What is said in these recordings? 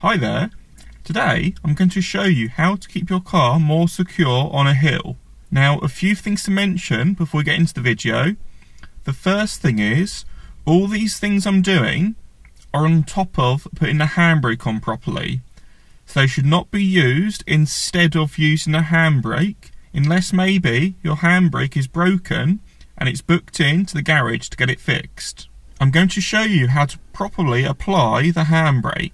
Hi there. Today I'm going to show you how to keep your car more secure on a hill. Now, a few things to mention before we get into the video. The first thing is, all these things I'm doing are on top of putting the handbrake on properly. So they should not be used instead of using a handbrake, unless maybe your handbrake is broken and it's booked in to the garage to get it fixed. I'm going to show you how to properly apply the handbrake.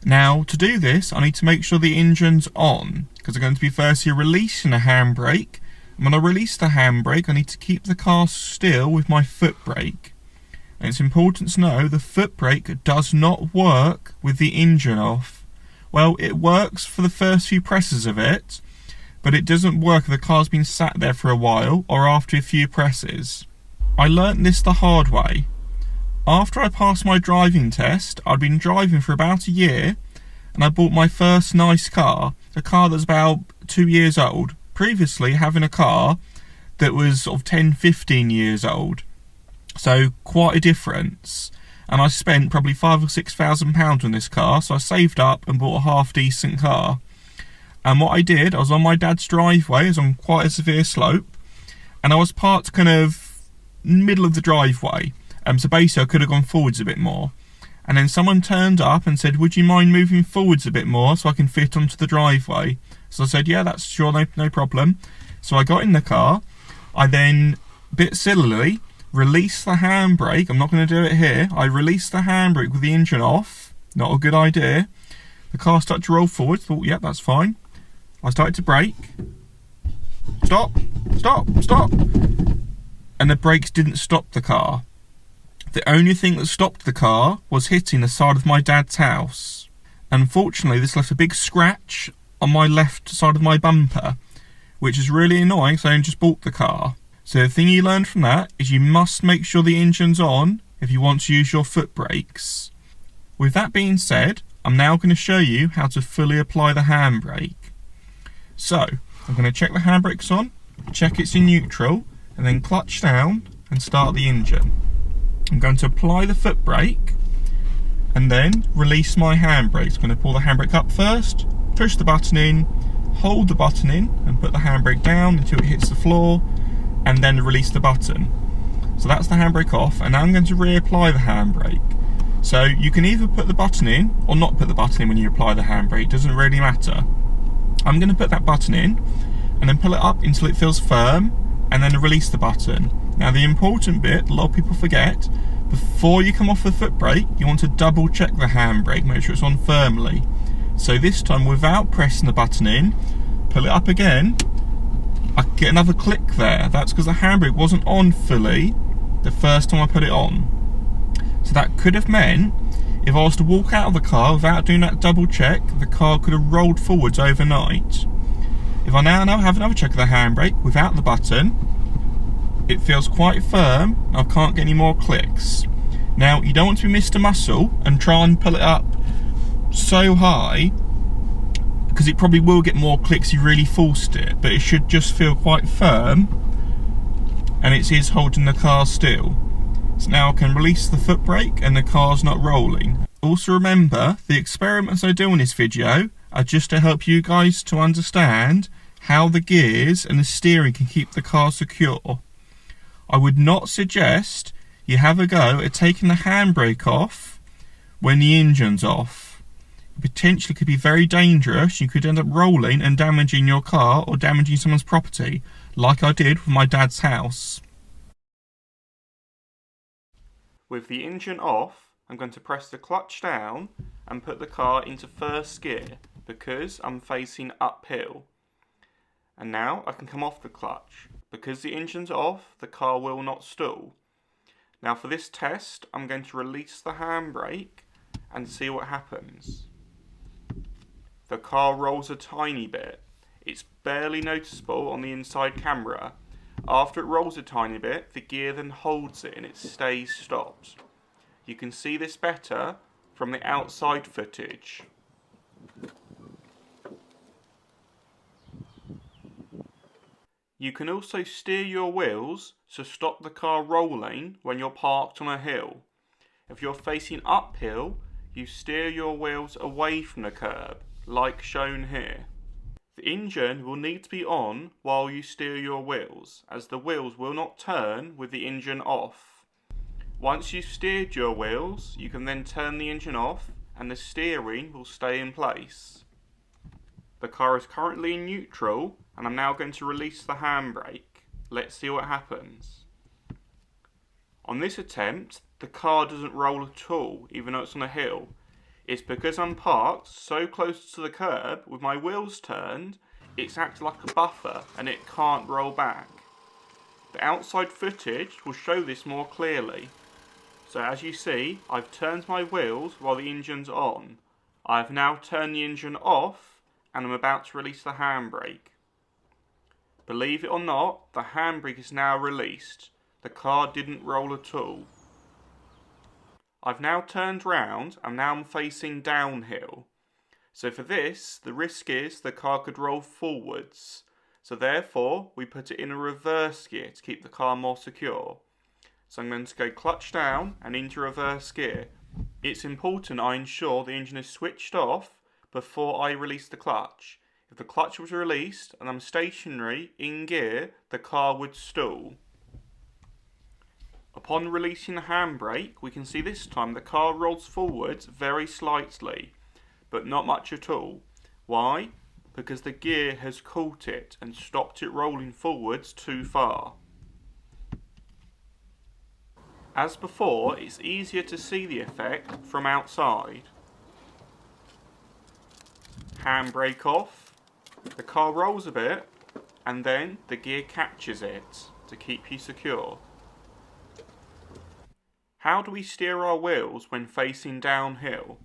Now, to do this, I need to make sure the engine's on, because I'm going to be firstly releasing a handbrake. And when I release the handbrake, I need to keep the car still with my foot brake. And it's important to know the foot brake does not work with the engine off. Well, it works for the first few presses of it, but it doesn't work if the car's been sat there for a while or after a few presses. I learnt this the hard way. After I passed my driving test, I'd been driving for about a year, and I bought my first nice car, a car that's about 2 years old, previously having a car that was sort of 10-15 years old. So quite a difference. And I spent probably £5,000 or £6,000 on this car, so I saved up and bought a half decent car. And what I did, I was on my dad's driveway, it was on quite a severe slope, and I was parked kind of middle of the driveway. So basically I could have gone forwards a bit more. And then someone turned up and said, would you mind moving forwards a bit more so I can fit onto the driveway? So I said, yeah, that's sure, no problem. So I got in the car. I then, a bit sillily, released the handbrake. I'm not going to do it here. I released the handbrake with the engine off. Not a good idea. The car started to roll forwards. Thought, yeah, that's fine. I started to brake. Stop, stop, stop. And the brakes didn't stop the car. The only thing that stopped the car was hitting the side of my dad's house. Unfortunately, this left a big scratch on my left side of my bumper, which is really annoying because I only just bought the car. So the thing you learn from that is you must make sure the engine's on if you want to use your foot brakes. With that being said, I'm now going to show you how to fully apply the handbrake. So, I'm going to check the handbrake's on, check it's in neutral, and then clutch down and start the engine. I'm going to apply the foot brake and then release my handbrake. So I'm going to pull the handbrake up first, push the button in, hold the button in and put the handbrake down until it hits the floor, and then release the button. So that's the handbrake off, and now I'm going to reapply the handbrake. So you can either put the button in or not put the button in when you apply the handbrake, it doesn't really matter. I'm going to put that button in and then pull it up until it feels firm and then release the button. Now the important bit, a lot of people forget, before you come off the foot brake, you want to double check the handbrake, make sure it's on firmly. So this time, without pressing the button in, pull it up again, I get another click there. That's because the handbrake wasn't on fully the first time I put it on. So that could have meant, if I was to walk out of the car without doing that double check, the car could have rolled forwards overnight. If I now have another check of the handbrake without the button, it feels quite firm, I can't get any more clicks. Now, you don't want to be Mr. Muscle and try and pull it up so high, because it probably will get more clicks if you really forced it, but it should just feel quite firm, and it is holding the car still. So now I can release the foot brake and the car's not rolling. Also remember, the experiments I do in this video are just to help you guys to understand how the gears and the steering can keep the car secure. I would not suggest you have a go at taking the handbrake off when the engine's off. It potentially could be very dangerous. You could end up rolling and damaging your car or damaging someone's property, like I did with my dad's house. With the engine off, I'm going to press the clutch down and put the car into first gear because I'm facing uphill. And now I can come off the clutch. Because the engine's off, the car will not stall. Now for this test, I'm going to release the handbrake and see what happens. The car rolls a tiny bit. It's barely noticeable on the inside camera. After it rolls a tiny bit, the gear then holds it and it stays stopped. You can see this better from the outside footage. You can also steer your wheels to stop the car rolling when you're parked on a hill. If you're facing uphill, you steer your wheels away from the curb, like shown here. The engine will need to be on while you steer your wheels, as the wheels will not turn with the engine off. Once you've steered your wheels, you can then turn the engine off and the steering will stay in place. The car is currently in neutral and I'm now going to release the handbrake. Let's see what happens. On this attempt, the car doesn't roll at all, even though it's on a hill. It's because I'm parked so close to the curb with my wheels turned, it's acting like a buffer and it can't roll back. The outside footage will show this more clearly. So as you see, I've turned my wheels while the engine's on. I have now turned the engine off and I'm about to release the handbrake. Believe it or not, the handbrake is now released. The car didn't roll at all. I've now turned round and now I'm facing downhill. So for this, the risk is the car could roll forwards. So therefore, we put it in a reverse gear to keep the car more secure. So I'm going to go clutch down and into reverse gear. It's important I ensure the engine is switched off before I release the clutch. If the clutch was released and I'm stationary in gear, the car would stall. Upon releasing the handbrake, we can see this time the car rolls forwards very slightly, but not much at all. Why? Because the gear has caught it and stopped it rolling forwards too far. As before, it's easier to see the effect from outside. Handbrake off, the car rolls a bit, and then the gear catches it to keep you secure. How do we steer our wheels when facing downhill?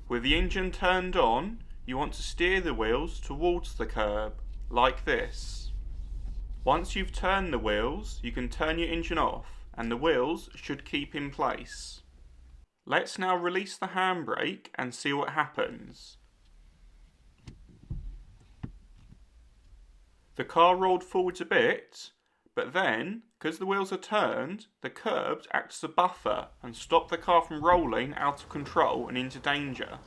With the engine turned on, you want to steer the wheels towards the curb, like this. Once you've turned the wheels, you can turn your engine off, and the wheels should keep in place. Let's now release the handbrake and see what happens. The car rolled forwards a bit, but then, because the wheels are turned, the curbs act as a buffer and stop the car from rolling out of control and into danger.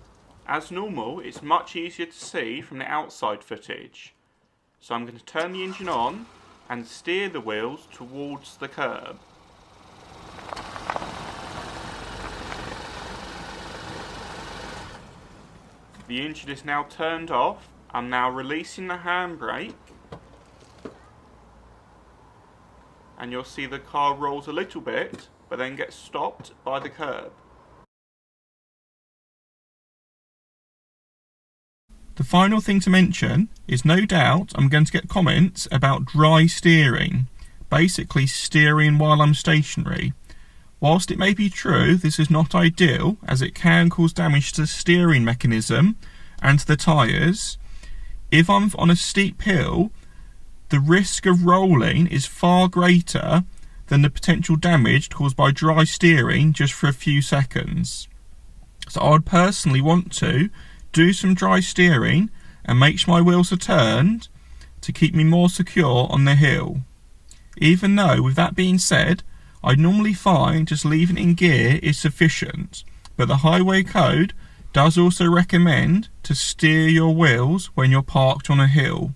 As normal, it's much easier to see from the outside footage. So I'm going to turn the engine on and steer the wheels towards the curb. The engine is now turned off. I'm now releasing the handbrake. And you'll see the car rolls a little bit, but then gets stopped by the curb. The final thing to mention is no doubt I'm going to get comments about dry steering, basically steering while I'm stationary. Whilst it may be true this is not ideal, as it can cause damage to the steering mechanism and to the tyres, if I'm on a steep hill, the risk of rolling is far greater than the potential damage caused by dry steering just for a few seconds. So I would personally want to do some dry steering and make sure my wheels are turned to keep me more secure on the hill. Even though, with that being said, I normally find just leaving it in gear is sufficient, but the highway code does also recommend to steer your wheels when you're parked on a hill.